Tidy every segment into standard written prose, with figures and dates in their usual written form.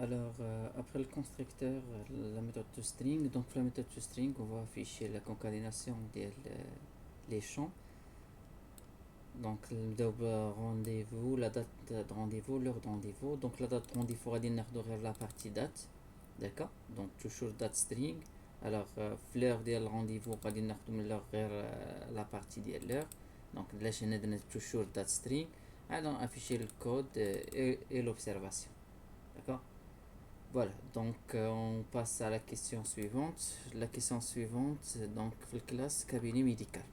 Alors, après le constructeur, la méthode toString. Donc, la méthode toString, on va afficher la concaténation des les champs. Donc, le rendez-vous, la date de rendez-vous, l'heure de rendez-vous. Donc, la date de rendez-vous, غادي ناخدو غير la partie date. D'accord. Donc, toujours date string. Alors, fleur ديال rendez-vous غادي ناخدو من l'heure غير la partie ديال l'heure. Donc, là, j'ai toujours date string. Alors, afficher le code et l'observation. D'accord. Voilà, donc on passe à la question suivante. La question suivante, donc la classe cabinet médical.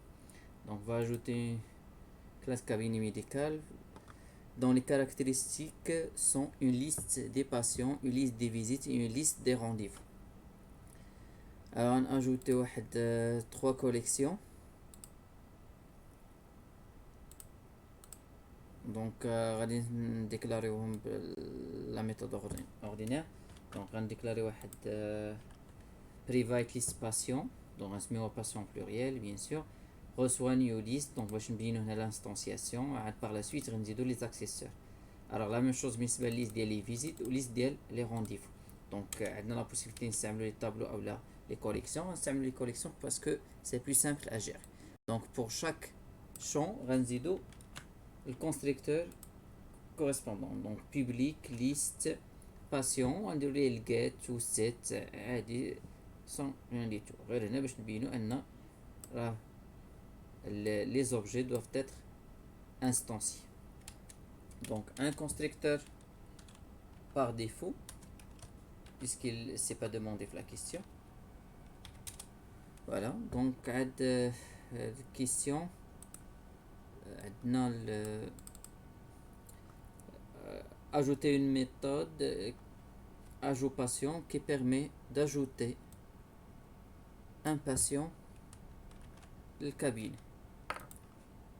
Donc on va ajouter une classe cabinet médical dont les caractéristiques sont une liste des patients, une liste des visites et une liste des rendez-vous. Alors on a ajouté trois collections. Donc غادي نديكلاريوهم la méthode ordinaire. Donc on déclarer private list patient, donc un patient pluriel bien sûr. Reçoit new list, donc باش نبينو هنا l'instanciation. Par la suite غنزيدو les accesseurs. Alors la même chose بالنسبه لليست ديال les visites ou liste ديال les rendez-vous. Donc عندنا la possibilité نستعملو les tableaux ou là les collections. نستعملو les collections parce que c'est plus simple à gérer. Donc pour chaque champ غنزيدو le constructeur correspondant. Donc public liste patient ونديرو ليه الجيت و set عادي sans rien du tout. غير هنا باش نبينو ان راه les objets doivent être instanciés. Donc un constructeur par défaut puisqu'il ne s'est pas demandé la question. Voilà, donc question ajouter une méthode ajout patient qui permet d'ajouter un patient le cabinet.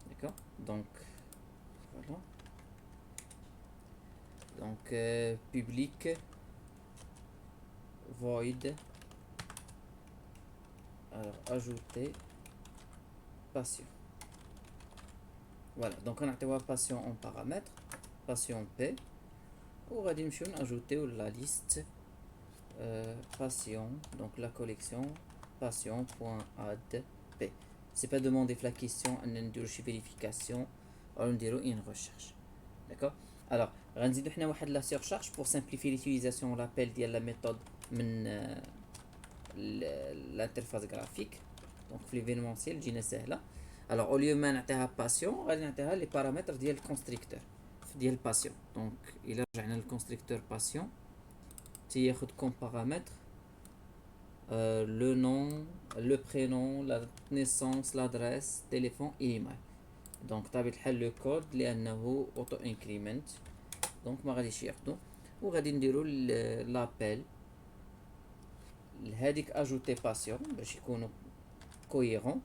D'accord. Donc voilà. Donc public void, alors ajouter patient. Voilà, donc on a patient en paramètre patient P ou غادي نمشيو نajouter la liste patient, donc la collection patient.add p. C'est pas demander la question, on نديرو شي vérification ou نديرو une recherche. D'accord. Alors غنزيدو حنا واحد la surcharge pour simplifier l'utilisation l'appel ديال la méthode من l'interface graphique. Donc في l'événementiel جينا سهله. Alors au lieu ما نعطيها patient غادي نعطيها les paramètres ديال الكونستركتور ديال patient. Donc il رجعنا للكونستركتور patient تياخد comme paramètre le nom, le prénom, la naissance, l'adresse, téléphone et email. Donc طبيعة الحال le code لأنه auto increment. Donc ما غاديش ياخدو وغادي نديرو l'appel لهاديك ajouter patient باش يكونوا cohérent.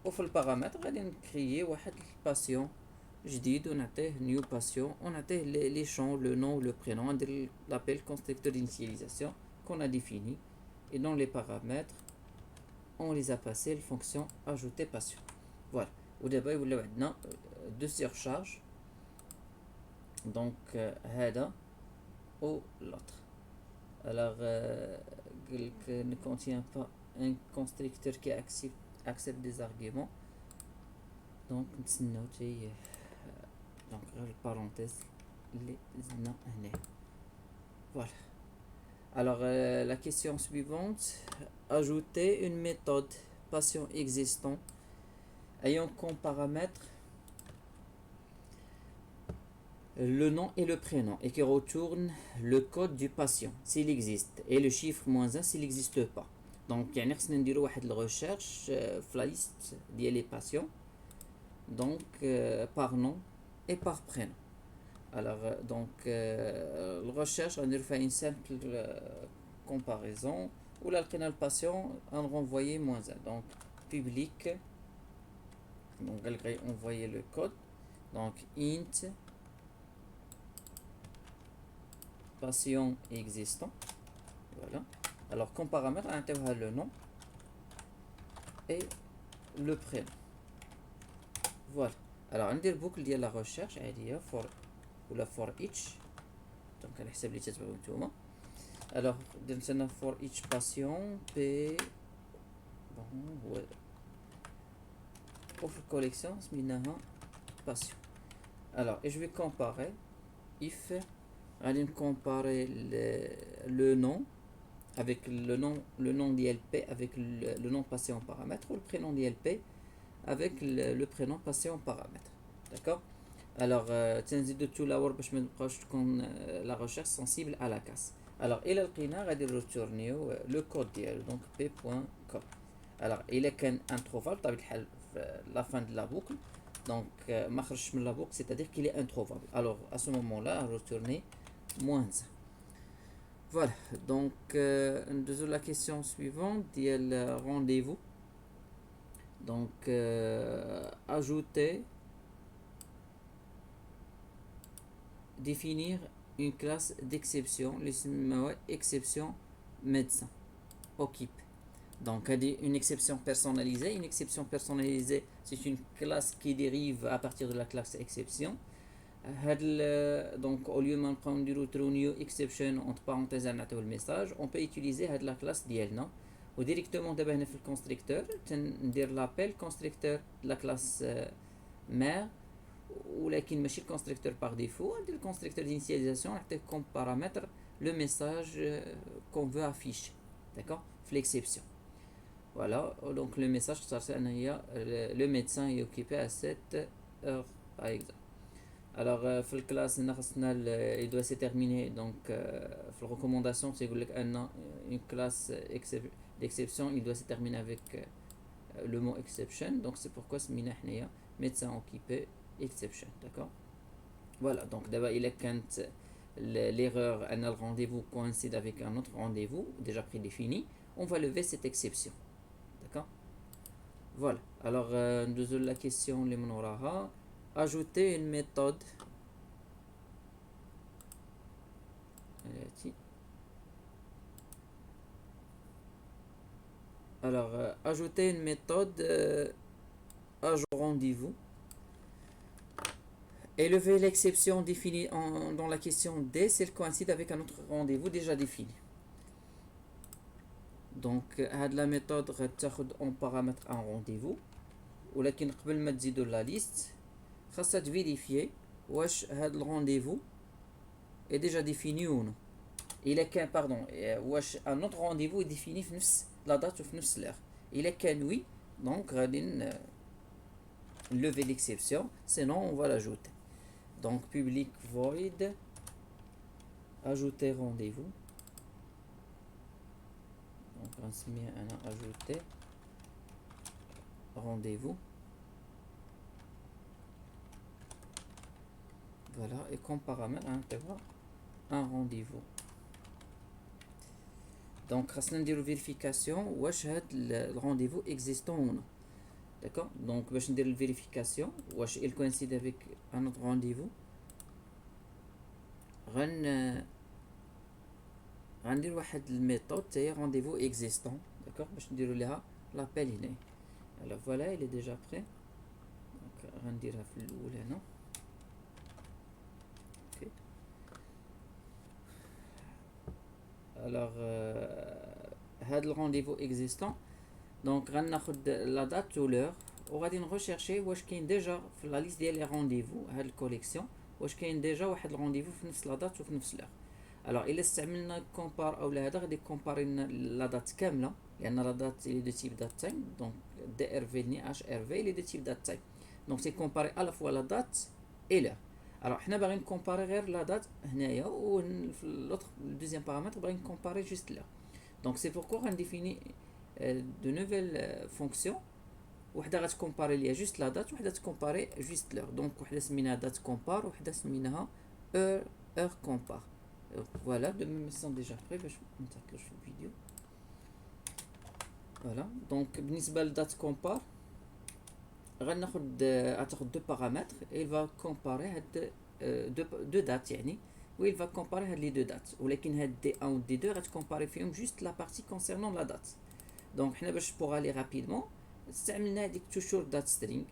وفي البارامتر غادي نكريي واحد الباسيون جديد ونعطيه نيو باسيون ونعطيه لي شون لو نون لو برينون. ندير لابيل constructeur d'initialisation qu'on a défini et dans les paramètres on les a passés la fonction ajouter patient. Voilà. ودابا يوليو عندنا دو surcharge. Donc هذا ou l'autre. Alors ne contient pas un constructeur qui accepte des arguments. Donc نتسناو donc غير parenthèse اللي زدنا هنا. Voilà. Alors la question suivante, ajouter une méthode patient existant ayant comme paramètre le nom et le prénom et qui retourne le code du patient s'il existe et le chiffre -1 s'il n'existe pas. Donc يعني خصنا نديرو واحد الريشيرش في لا ليست ديال لي باسيون donc par nom et par prénom. Alors donc la recherche on fait une simple comparaison où là لقينا le patient on renvoyer -1. Donc public, donc elle va envoyer le code, donc int patient existant. Voilà. Alors comme paramètre on a le nom et le prénom. Voilà. Alors on dit le boucle de la recherche for ou la for each. دونك على حساب اللي تتبعو نتوما. الوغ درت انا for each patient بي بون هو وفي الكوليكسيون سميناها patient. الوغ et je vais comparer if غادي نكومباري le nom avec le nom d'ILP avec le nom passé en paramètre ou le prénom d'ILP avec le prénom passé en paramètre. D'accord. Alors تنزيدو تولور باش ما تبقاوش تكون la recherche sensible à la casse. Alors الى لقينا غادي نريتورنيو لو كود ديالو دونك p.com. alors الى كان انتروفابل بطبيعه الحال في لا فان دو لا بوكل دونك ما خرجش من لا بوكل c'est-à-dire qu'il est introuvable. alors à ce moment là on retourner moins 1. Voilà, donc la question suivante dit le rendez-vous. Donc ajouter, définir une classe d'exception, exception médecin, occupe. Donc une exception personnalisée. Une exception personnalisée, c'est une classe qui dérive à partir de la classe exception. Donc au lieu de prendre new exception entre parenthèses نعطيو الميساج on peut utiliser هاد la classe ديالنا وديريكتومون دابا هنا في الكونستركتور ندير لابيل كونستركتور لا كلاس مير ولكن ماشي الكونستركتور باغ ديفو ندير الكونستركتور دينيسياليزاسيون نعطيه كوم بارامتر لو ميساج كون فو افيشي داكور في ليكسيبسيون. voilà donc le message صار انايا le médecin est occupé à 7 heures par exemple. alors في الكلاس هنا خصنا il doit se terminer donc في الريكومونداسيون تيقول لك ان une classe d'exception il doit se terminer avec le mot exception donc c'est pourquoi سمينا حنايا médecin occupé exception. d'accord. voilà donc d'abord il est quand l'erreur ان le rendez-vous coïncide avec un autre rendez-vous déjà prédéfini on va lever cette exception. d'accord. voilà alors ندوزو la question اللي من وراها ajouter une méthode alors ajouter une méthode à rendez-vous et lever l'exception définie dans la question D si elle coïncide avec un autre rendez-vous déjà défini. donc la méthode غتاخد en paramètre un rendez-vous ولكن قبل ما تزيدو la liste خاصها تفيريفيي واش هاد الرونديفو est déjà défini ou non. il est qu'un pardon واش un autre rendez-vous est défini في نفس la date ou في نفس l'heure. il est qu'un oui donc غادي lever l'exception sinon on va l'ajouter. donc public void ajouter rendez-vous donc غنسميه انا ajouter rendez-vous. voilà et comme paramètre un rendez-vous. donc خاصنا نديرو vérification واش هاد الرنديفو existant ou non. d'accord. donc باش ندير الفيريفيكاسيون واش il coïncide avec un autre rendez-vous غندير واحد الميثود تاهي rendez-vous existant. d'accord باش نديرو ليها لابيل هنا. alors voilà il est déjà prêt donc غنديرها في الاول هنا. alors هاد الرونديفو existant donc غناخد لا دات و l'heure وغادي نغوشيرشي واش كاين ديجا في لا ليست ديال لي رونديفو هاد الكوليكسيون واش كاين ديجا واحد الرونديفو في نفس لا دات وفي نفس l'heure. alors الا استعملنا كومبار او هذا غادي كومباري لنا لا دات كامله لان لا دات اللي دو تيب دات تايم دونك دي ار في ني اش ار في اللي دو تيب دات تايم دونك سي كومباري على فوا لا دات اي l'heure. alors حنا باغيين نكومباري غير لا دات هنايا وفي لوطر دوزيام بارامتر باغيين نكومباري جوست l'heure. donc c'est pourquoi غنديفيني de nouvelles fonctions وحده غتكومباري ليا جوست لا دات وحده تكومباري جوست l'heure. donc وحده سميناها دات كومبار وحده سميناها heure compare. voilà de même sont déjà prêts باش نتعطلوش في الفيديو. voilà donc بالنسبه لدات كومبار غناخد غتاخد دو بارامتر il va comparer هاد دو دات يعني و il va comparer هاد لي دو دات ولكن هاد دي 1 و دي 2 غتكومباري فيهم جوست لا بارتي كونسيرنون لا دات. donc حنا باش بوغ الي رابيدمون استعملنا هذيك توجور دات سترينغ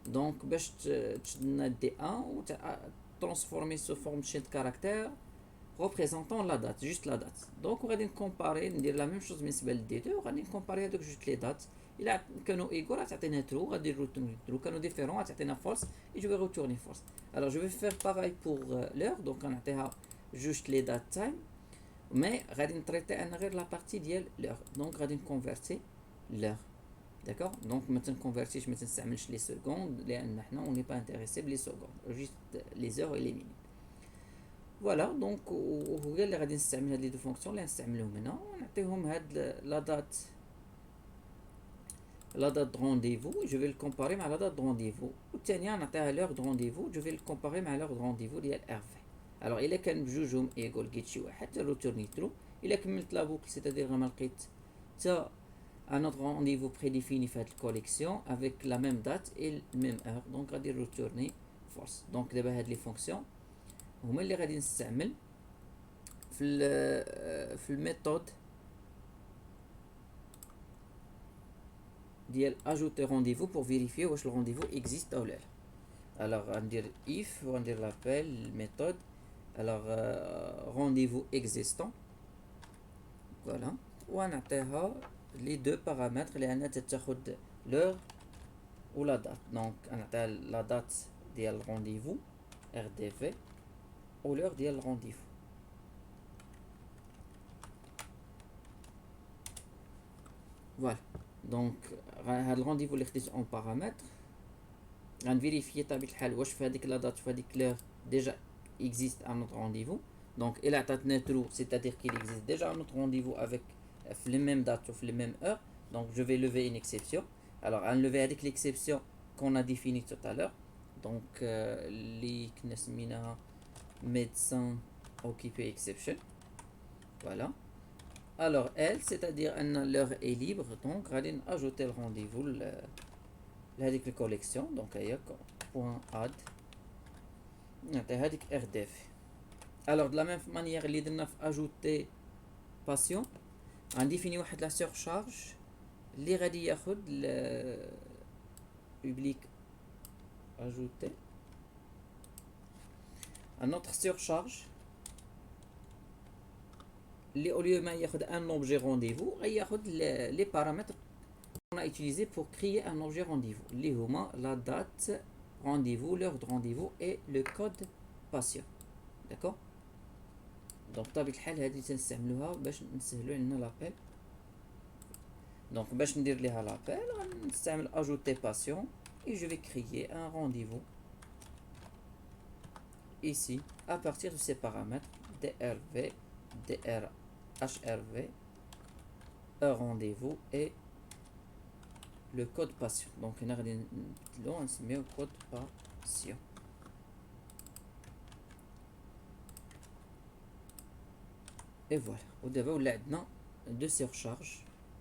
donc باش تشد لنا دي 1 و ترانسفورمي سو فورم شين كاركتير représentant la date, juste la date. Donc on va comparer, ندير la même chose بالنسبة للدي 2 وغادي نكومباري هذوك جوج لي دات. إلا كانوا ايكول غتعطينا ترو غادي روتورني ترو، كانوا ديفيرون غتعطينا فولس et je vais retourner false. Alors je vais faire pareil pour l'heure, donc غنعطيها جوج لي دات تايم مي غادي نطريطي انا غير لا بارتي ديال l'heure. دونك غادي نكونفيرتي l'heure. داكوغ، دونك ما تنكونفيرتيش ما تنستعملش لي سكوند لان حنا اوني با انتريسي بلي سكوند، جوست لي زور اي لي مينيت. فوالا دونك وهي اللي غادي نستعمل هاد لي دو فونكسيون اللي نستعملهم هنا ونعطيهم هاد لا دات de rendez-vous, je vais le comparer à la date de rendez-vous. والثانية نعطيها l'heure de rendez-vous, je vais le comparer مع l'heure de rendez-vous ديال RV. alors إلا كان بجوجهم ايكول لقيت شي واحد روتورني ترو. إلا كملت لا بوكل سيتادير ما لقيت حتى un autre rendez-vous prédéfini في هاد الكوليكسيون avec la même date et même heure, donc غادي روتورني false. donc دابا هاد لي فونكسيون هما اللي غادي نستعمل في الميثود ديال ajouter rendez-vous pour vérifier واش le rendez-vous existe ou لا. alors غندير if وغندير l'appel méthode alors rendez-vous existant. voilà ونعطيها les deux paramètres لأنها تتاخد l'heure ou la date. donc نعطيها la date ديال rendez-vous RDV ou l'heure ديال rendez-vous. voilà دونك هاد الرونديفو اللي خديت اون بارامتر غنفيريفي طبيعة الحال واش في هذيك لا دات في هذيك لور ديجا اكزيست ان نوت رونديفو. دونك الا عطاتنا ترو سيتادير كيل اكزيست ديجا ان نوت رونديفو افيك في لي ميم دات و في لي ميم اور. دونك جو في لوفي اون اكسيبسيون. الوغ غنلوفي هذيك ليكسيبسيون كون ا ديفيني تو تالور. دونك اللي كنا سميناها médecin occupé exception. voilà. alors elle c'est-à-dire ان l'heure est libre, donc غادي ناجوتي الرونديفو لهذيك الكوليكسيون. دونك هي بوان اد نعطي هذيك ار دي في. الوغ دو لا ميم مانيير اللي درنا في اجوتي باسيون غنديفيني واحد لا سور شارج اللي غادي ياخد بوبليك اجوتي ان اوتر سور شارج اللي اوليو ما ياخد ان اوبجي رونديفو غياخد لي بارامتر qu'on a utilisé pour créer un objet rendez-vous اللي هما la date rendez-vous, l'heure de rendez-vous et le code patient. d'accord. donc بطبيعة الحال هذه تنستعملوها باش نسهلو علينا لابيل. donc باش ندير ليها لابيل غنستعمل ajouter patient et je vais créer un rendez-vous ici à partir de ces paramètres drv, drhrv, un rendez-vous et le code patient. donc هنا غادي نبدلو نسميو code patient. et voilà ودابا ولا عندنا دو سيرشارج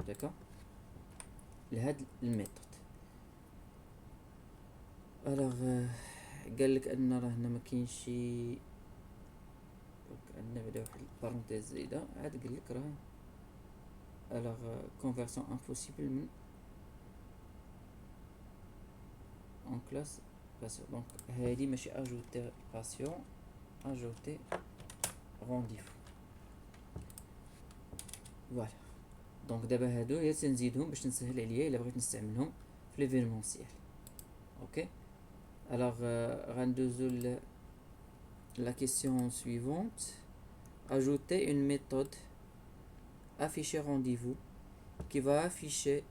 داكوغ لهاد الميثود. الوغ قالك ان راه هنا ما كاينش شي عندنا بعدا واحد البارونتيز زايده عاد قالك راه الوغ كونفيرسيون امبوسيبل من en classe patient. donc هادي ماشي ajouter patient, ajouter rendez-vous. voilà donc دابا هادو هي تنزيدهم باش نسهل عليا الا بغيت نستعملهم في ليفينمونسيال. اوكي alors غندوزو la question suivante. ajouter une méthode afficher rendez-vous qui va afficher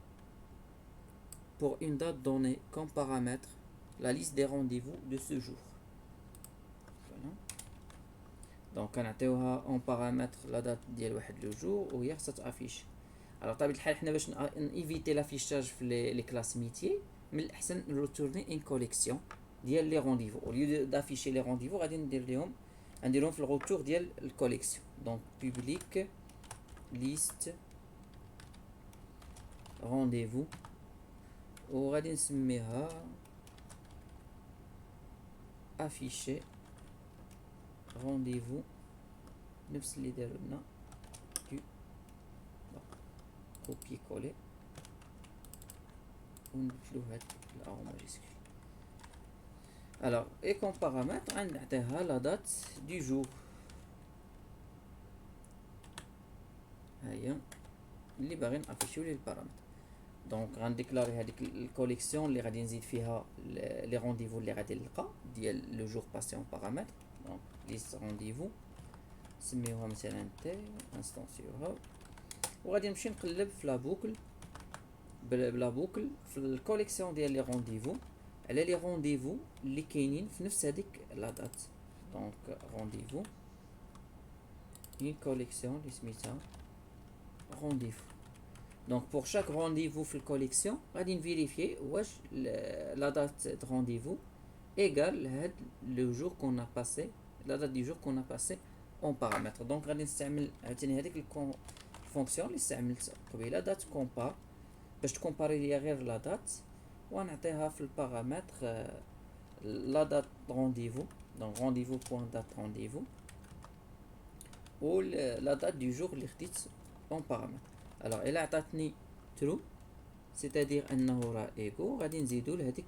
pour une date donnée comme paramètre la liste des rendez-vous de ce jour. voilà donc غنعطيوها اون بارامتر لا دات ديال واحد لو جور وهي خصها تافيش. alors طبيعة الحال حنا باش نيفيتي لافيشاج في لي كلاس ميتيي من الاحسن نروتورني ان كوليكسيون ديال لي رونديفو او ليو دافيشي لي رونديفو غادي نديرهم في الروتور ديال الكوليكسيون. donc public liste rendez-vous وغادي نسميها afficher rendez-vous نفس اللي داروا لنا du copier coller ونبدلو هاد لا ماجيسكول. alors et comme paramètre غنعطيها la date du jour. هي اللي باغي نافيشيو ليه البارامتر. دونك غنديكلاري هذيك الكوليكسيون اللي غادي نزيد فيها لي رونديفو اللي غادي نلقى ديال لو جور باسيون بارامتر. دونك ليست رونديفو نسميوها مثلا تي انستانسيوها، وغادي نمشي نقلب في لا بوكل بلا بوكل في الكوليكسيون ديال لي رونديفو على لي رونديفو اللي كاينين في نفس هذيك لا دات. دونك رونديفو une collection اللي سميتها رونديفو. دونك بور شاك رونديفو في الكوليكسيون غادي نفيريفيي واش لا دات دو رونديفو ايغال هاد لو جور كون ا باسي لا دات دي جور كون ا باسي اون بارامتر. دونك غادي نستعمل عاوتاني هذيك الفونكسيون اللي استعملت قبيله دات كومبار باش تكومباري ليا غير لا دات، ونعطيها في البارامتر لا دات رونديفو. دونك رونديفو بوان دات رونديفو و لا دات دو جور اللي خديت اون بارامتر. الوغ الا عطاتني ترو سيتادير انه راه ايغو، غادي نزيدو لهاديك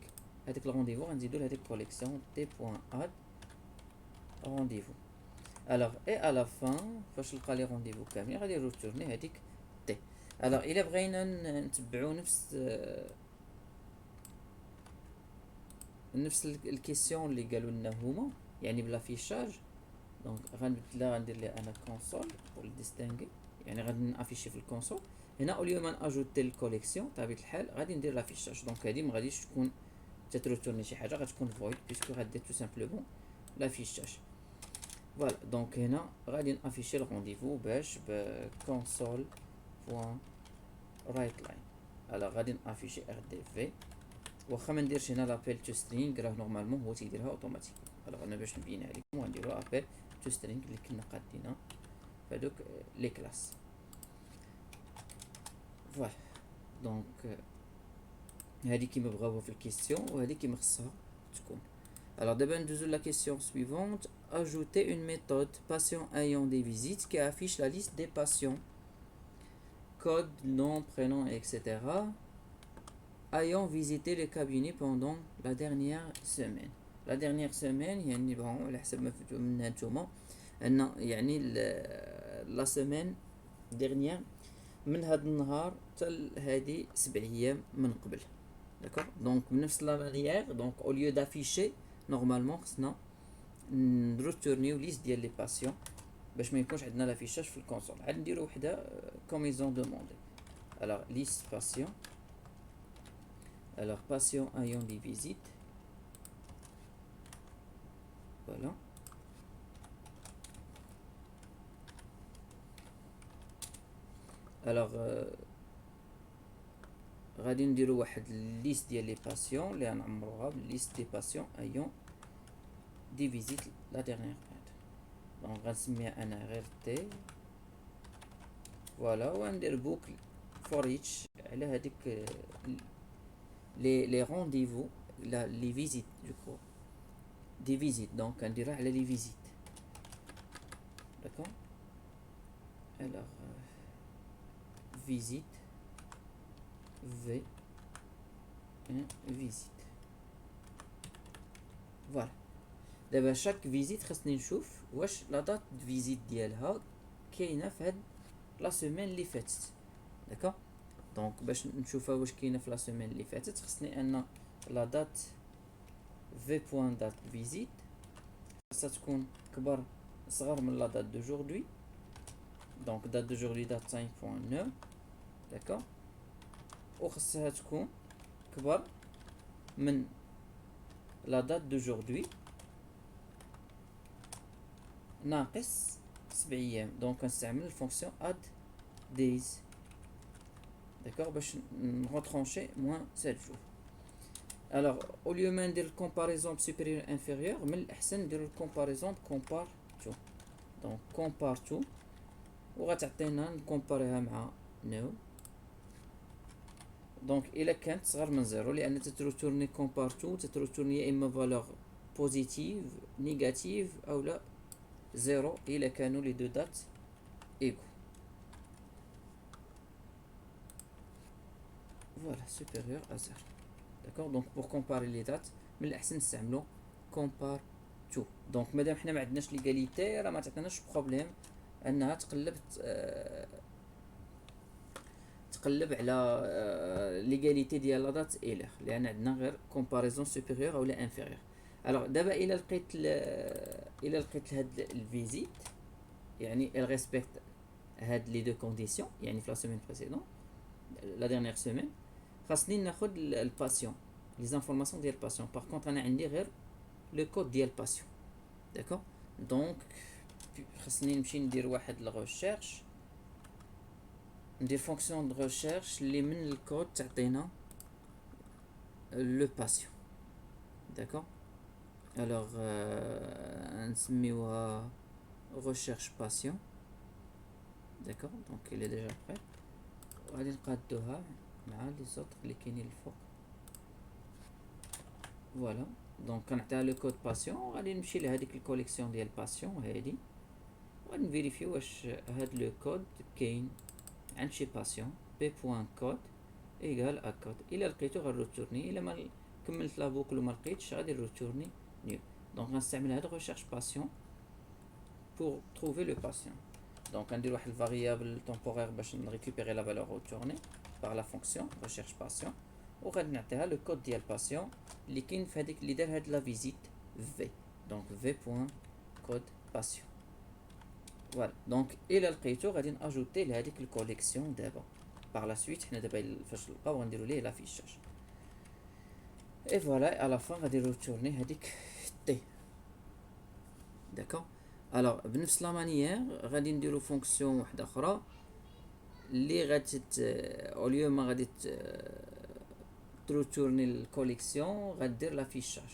الرونديفو، غنزيدو لهاديك كوليكسيون تي بوان اد رونديفو. الوغ اي الا فان فاش نلقى لي رونديفو كاملين غادي نروتورني هاديك تي. الوغ الا بغينا نتبعو نفس الكيسيون اللي قالوا لنا هما يعني بلا فيشاج، دونك غنبدلها غندير ليها انا كونسول بور ديستينغي، يعني غادي نافيشي في الكونسول هنا اوليو ما ناجوتي الكوليكسيون بطبيعه الحال غادي ندير لافيشاج. دونك هادي ما غاديش تكون تتروتورني شي حاجه، غتكون فويد بيسكو غادير تو سامبلومون لافيشاج. فوالا دونك هنا غادي نافيشي الرونديفو باش بكونسول بوان رايت لاين. الا غادي نافيشي ار دي في، واخا ما نديرش هنا لابيل تو سترينغ راه نورمالمون هو تيديرها اوتوماتيك. الوغ انا باش نبينها لكم غنديرو ابيل تو سترينغ اللي كنا قادينها فهادوك لي كلاس. فوالا دونك هادي كيما بغاوها في الكيسيون وهادي كيما خصها تكون. Alors d'abord ندوزو la question suivante. Ajouter une méthode patient ayant des visites qui affiche la liste des patients, code, nom, prénom, etc. ayant visité le cabinet pendant la dernière semaine. La dernière semaine يعني bon على حسب ما فهمتو منها نتوما ان يعني لا سيمين ديرنيير من هاد النهار حتى هادي 7 ايام من قبل. داكوغ دونك بنفس لا مانيير دونك او ليو دافيشي نورمالمون خصنا نروتورنيو ليست ديال لي باسيون باش ما يكونش عندنا لافيشاج في الكونسول. عاد نديرو وحده كوم ايزون دوموندي. الوغ ليست باسيون، الوغ باسيون ايون دي فيزيت، فوالا. الوغ غادي نديرو واحد ليست ديال لي باسيون اللي غنعمروها بالليست دي باسيون ايون دي فيزيت لا ديرنيير باد. دونك غنسميها انا غير تي، فوالا. وندير بوكل فور ايتش على هذيك لي رونديفو لا لي فيزيت دو كو دي فيزيت. دونك نديرها على لي فيزيت. داكوغ الوغ فيزيت في فيزيت. فوالا دابا شاك فيزيت خاصني نشوف واش لا دات فيزيت ديالها كاينه في هاد لا سيمين اللي فاتت. داكوغ دونك باش نشوفها واش كاينه في لا سيمين اللي فاتت خصني ان لا دات في بوان دات فيزيت خاصها تكون كبر صغر من لا دات دوجوردي. دونك دات دوجوردي دات 5.9 داكوغ، وخصها تكون كبر من لا دات دوجوردي ناقص 7 ايام. دونك كنستعمل الفونكسيون اد دايز داكوغ باش نغوترونشي موان 7 جور. الوغ او ليو ما ندير الكومباريزون بسوبيريور انفيريور من الاحسن نديرو الكومباريزون كومبار تو. دونك كومبار تو وغتعطينا نكومباريها مع نو. دونك الا كانت صغر من زيرو لان تتروتورني كومبار تو تتروتورني يا اما فالور بوزيتيف نيجاتيف او لا زيرو الا كانوا لي دو دات ايكو. فوالا سوبيريور ا زيرو. داكوغ دونك بور كومباري لي دات من الاحسن نستعملو كومبار تو. دونك مادام حنا ما عندناش ليغاليتي راه ما تعطيناش بروبليم انها تقلب تقلب على ليغاليتي ديال لا دات ايلر لان عندنا غير كومباريزون سوبيريور او لا انفيريور. الوغ دابا الا لقيت هاد الفيزيت يعني ال ريسبكت هاد لي دو كونديسيون يعني في لا سيمين بريسيدون لا ديرنيير سيمين خاصني ناخد الباسيون لي زانفورماسيون ديال الباسيون. باغ كونطخ انا عندي غير لو كود ديال الباسيون داكوغ. دونك خاصني نمشي ندير واحد لا ريشيرش ندير فونكسيون دو ريشيرش اللي من الكود تعطينا لو باسيون داكوغ. الوغ نسميوها recherche patient داكوغ. دونك il est déjà prêt وغادي نقادوها مع لي زوطر اللي كاينين الفوق. فوالا دونك كنعطيها لو كود باسيون وغادي نمشي لهاديك الكوليكسيون ديال باسيون هادي وغادي نفيريفيو واش هاد لو كود كاين عند شي باسيون بي بوان كود ايغال ا كود. الا لقيتو غنروتورني، الا ما كملت لا بوكل وما لقيتش غادي نروتورني نيل. دونك غنستعمل هاد ريشيرش باسيون pour trouver le patient. Donc on dit une variable temporaire باش récupérer la valeur retournée par la fonction recherche patient وغادي نعطيها le code ديال patient اللي كاين في هذيك اللي دار هاد لا فيزيت v. donc v.code patient. voilà donc الى لقيتو غادي ناجوتي لهذيك الكوليكسيون دابا. par la suite حنا دابا فاش نلقاو غنديرو ليه لافيشاج et voilà à la fin غادي نروتورني هذيك t. d'accord. alors بنفس لا مانيير غادي نديرو فونكسيون واحده اخرى اللي غادي اوليو ما غادي تروتورني الكوليكسيون غدير لافيشاج.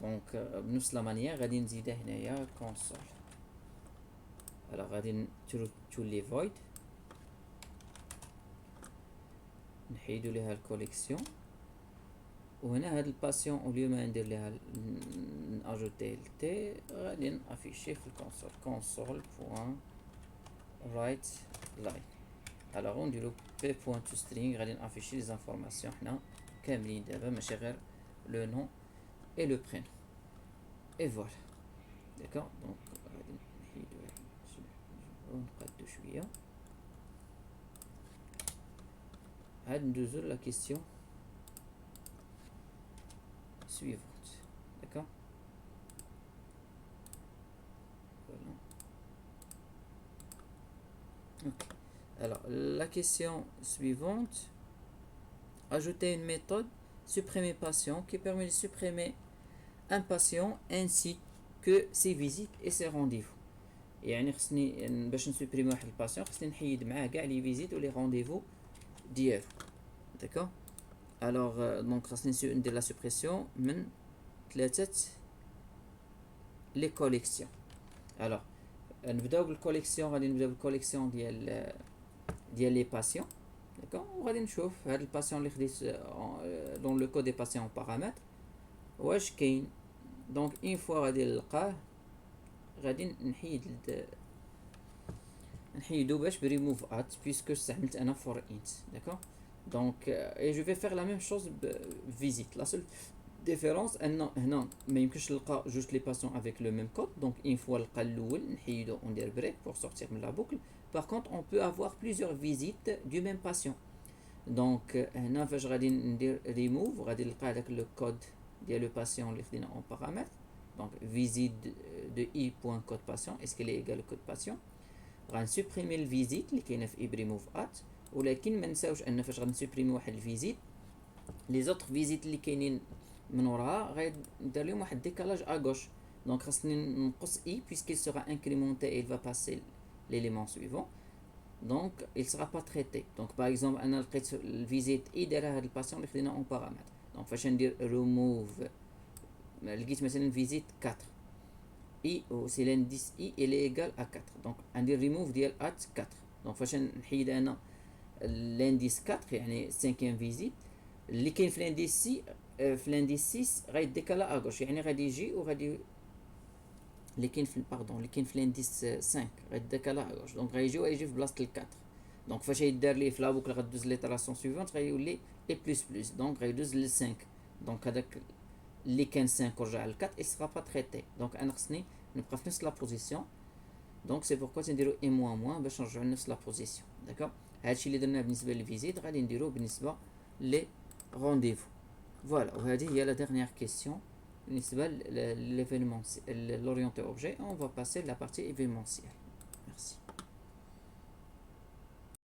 دونك بنفس لا مانيير غادي نزيدها هنايا كونسول. alors غادي تولي فويد نحيدو ليها الكوليكسيون وهنا هاد الباسيون اوليو ما ندير ليها ناجوتي تي غادي نافيشي في الكونسول كونسول بوان رايت لاين. الوغ نديرو بي بوان تو سترينغ غادي نافيشي لي زانفورماسيون حنا كاملين دابا ماشي غير لو نون اي لو برينون اي فوالا داكوغ. دونك غادي نحيدو ونقادو شويه عاد ندوزو لا كيسيون suivante. D'accord. Voilà. Ok. Alors, la question suivante. Ajouter une méthode supprimer patient qui permet de supprimer un patient ainsi que ses visites et ses rendez-vous. يعني خصني باش نسوبريمي واحد الباسيون خصني نحيد معاه كاع لي فيزيت ولي رونديفو ديالو. داكوغ. الوغ دونك خاصني ندير لا سوبريسيون من ثلاثه لي كوليكسيون. الوغ نبداو بالكوليكسيون غادي نبداو بالكوليكسيون ديال لي باسيون داكوغ. وغادي نشوف هاد الباسيون اللي خديت دون لو كود دي باسيون بارامتر واش كاين. دونك اون فوا غادي نلقاه غادي نحيدو باش بريموف ات بيسكو استعملت انا فور انت داكوغ. Donc, et je vais faire la même chose visite. La seule différence, هنا ما يمكنش نلقى جوج لي باسيون avec le même code. Donc, une fois نلقى الأول نحيدو وندير break pour sortir من la boucle. Par contre, on peut avoir plusieurs visites du même patient. Donc, هنا فاش غادي ندير remove غادي نلقى هذاك le code ديال le patient اللي خدينا en paramètre. Donc, visite de i.code patient. Est-ce qu'elle est égale au code patient؟ غنسوبريمي الفيزيت اللي كاينه في i_remove at. ولكن ما نساوش ان فاش غنسوبريمي واحد الفيزيت لي زوطر فيزيت اللي كاينين من وراها غيدير لهم واحد ديكالاج ا غوش. دونك خاصني نقص اي puisqu'il sera incrémenté et il va passer l'élément suivant. donc il sera pas traité. donc par exemple انا لقيت الفيزيت اي دايره هاد الباسيون اللي خدينا اون بارامتر. دونك فاش ندير ريموف لقيت مثلا فيزيت 4 اي او سي لانديس اي il est égal à 4. دونك ندير ريموف ديال ات 4. دونك فاش نحيد انا l'indice 4 يعني 5e فيزيت اللي كاين في l'indice 6 في l'indice 6 غيديكالا اغوش يعني غادي يجي وغادي اللي كاين في اللي كاين في l'indice 5 غيديكالا اغوش. دونك غيجي ويجي في بلاصه ال4. دونك فاش يدار ليه في لا بوكل غدوز ليطراسيون سويفونت غيولي اي بلس بلس. دونك غيدوز ل 5. دونك هذاك اللي كان 5 ورجع ل 4 il sera pas traité. دونك انا خصني نبقى في نفس لا بوزيسيون دونك سي بوركوا تنديرو اي موان موان باش نرجعو لنفس لا بوزيسيون. داكوغ، هادشي اللي درناه بالنسبه للفيزيت غادي نديروه بالنسبه لي رونديفو. فوالا، وهذه هي لا ديرنيير كيسيون بالنسبه لليفينمون لورينتي اوبجي. اون فا باسي لا بارتي ايفينمونسيال. ميرسي.